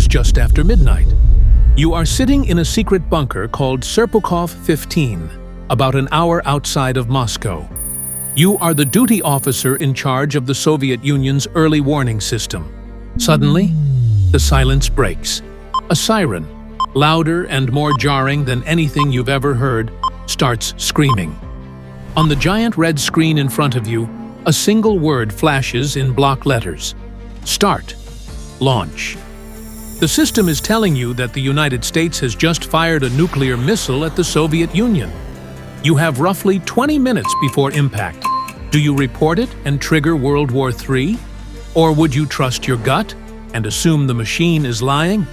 is just after midnight. You are sitting in a secret bunker called Serpukhov 15, about an hour outside of Moscow. You are the duty officer in charge of the Soviet Union's early warning system. Suddenly, the silence breaks. A siren, louder and more jarring than anything you've ever heard, starts screaming. On the giant red screen in front of you, a single word flashes in block letters. Start. Launch. The system is telling you that the United States has just fired a nuclear missile at the Soviet Union. You have roughly 20 minutes before impact. Do you report it and trigger World War III? Or would you trust your gut and assume the machine is lying?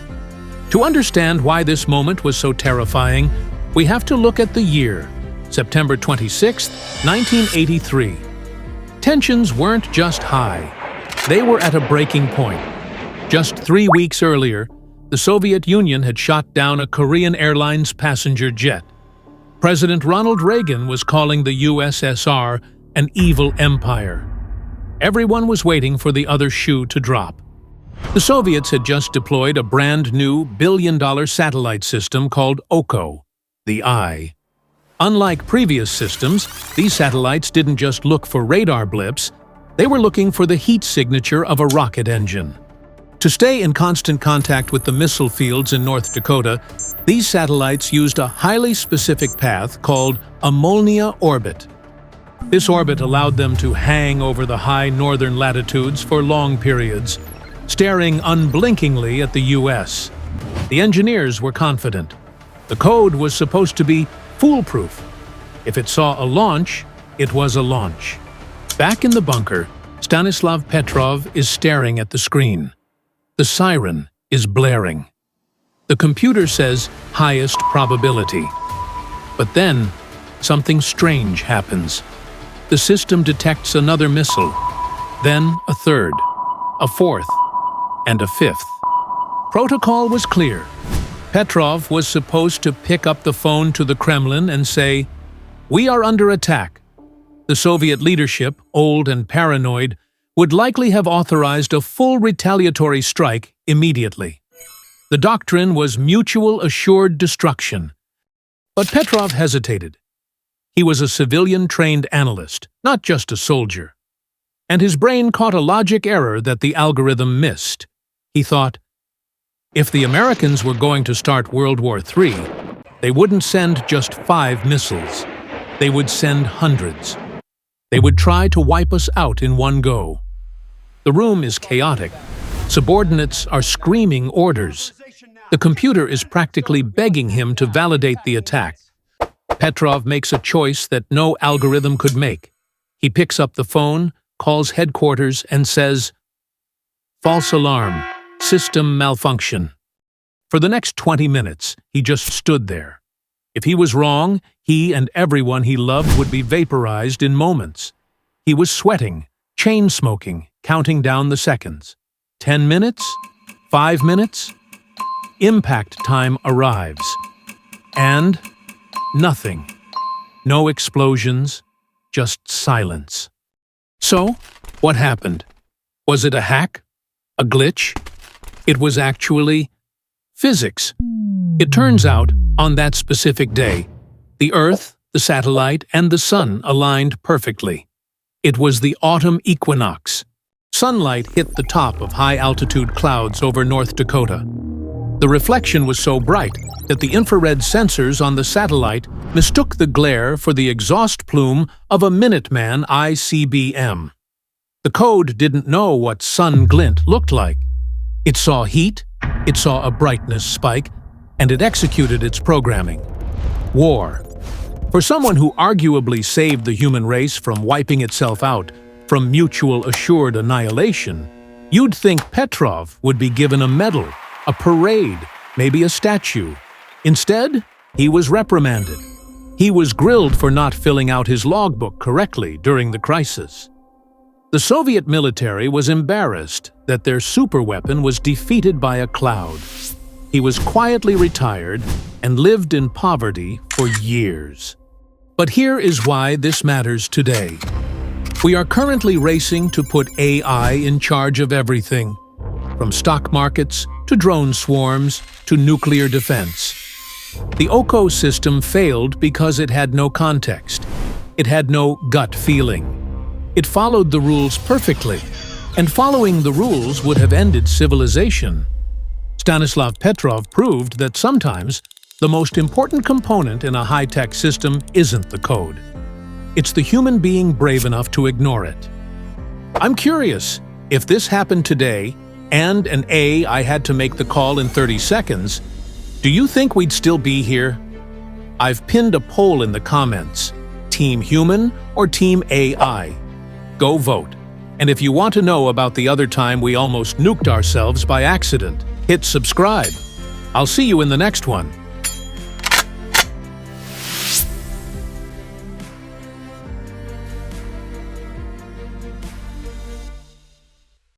To understand why this moment was so terrifying, we have to look at the year, September 26, 1983. Tensions weren't just high. They were at a breaking point. Just 3 weeks earlier, the Soviet Union had shot down a Korean Airlines passenger jet. President Ronald Reagan was calling the USSR an evil empire. Everyone was waiting for the other shoe to drop. The Soviets had just deployed a brand new billion-dollar satellite system called OKO, the Eye. Unlike previous systems, these satellites didn't just look for radar blips, they were looking for the heat signature of a rocket engine. To stay in constant contact with the missile fields in North Dakota, these satellites used a highly specific path called a Molniya orbit. This orbit allowed them to hang over the high northern latitudes for long periods, staring unblinkingly at the U.S. The engineers were confident. The code was supposed to be foolproof. If it saw a launch, it was a launch. Back in the bunker, Stanislav Petrov is staring at the screen. The siren is blaring. The computer says highest probability. But then, something strange happens. The system detects another missile, then a third, a fourth, and a fifth. Protocol was clear. Petrov was supposed to pick up the phone to the Kremlin and say, "We are under attack." The Soviet leadership, old and paranoid, would likely have authorized a full retaliatory strike immediately. The doctrine was mutual assured destruction. But Petrov hesitated. He was a civilian-trained analyst, not just a soldier. And his brain caught a logic error that the algorithm missed. He thought, if the Americans were going to start World War III, they wouldn't send just 5 missiles. They would send hundreds. They would try to wipe us out in one go. The room is chaotic. Subordinates are screaming orders. The computer is practically begging him to validate the attack. Petrov makes a choice that no algorithm could make. He picks up the phone, calls headquarters, and says, "False alarm. System malfunction." For the next 20 minutes, he just stood there. If he was wrong, he and everyone he loved would be vaporized in moments. He was sweating, chain-smoking, counting down the seconds. 10 minutes? 5 minutes? Impact time arrives. And nothing. No explosions, just silence. So, what happened? Was it a hack? A glitch? It was actually physics. It turns out, on that specific day, the Earth, the satellite, and the Sun aligned perfectly. It was the autumn equinox. Sunlight hit the top of high-altitude clouds over North Dakota. The reflection was so bright that the infrared sensors on the satellite mistook the glare for the exhaust plume of a Minuteman ICBM. The code didn't know what sun glint looked like. It saw heat, it saw a brightness spike, and it executed its programming. War. For someone who arguably saved the human race from wiping itself out, from mutual assured annihilation, you'd think Petrov would be given a medal, a parade, maybe a statue. Instead, he was reprimanded. He was grilled for not filling out his logbook correctly during the crisis. The Soviet military was embarrassed that their superweapon was defeated by a cloud. He was quietly retired and lived in poverty for years. But here is why this matters today. We are currently racing to put AI in charge of everything. from stock markets to drone swarms to nuclear defense. The OCO system failed because it had no context. It had no gut feeling. It followed the rules perfectly, and following the rules would have ended civilization. Stanislav Petrov proved that sometimes the most important component in a high-tech system isn't the code. It's the human being brave enough to ignore it. I'm curious, if this happened today, and I had to make the call in 30 seconds, do you think we'd still be here? I've pinned a poll in the comments. Team Human or Team AI? Go vote. And if you want to know about the other time we almost nuked ourselves by accident, hit subscribe. I'll see you in the next one.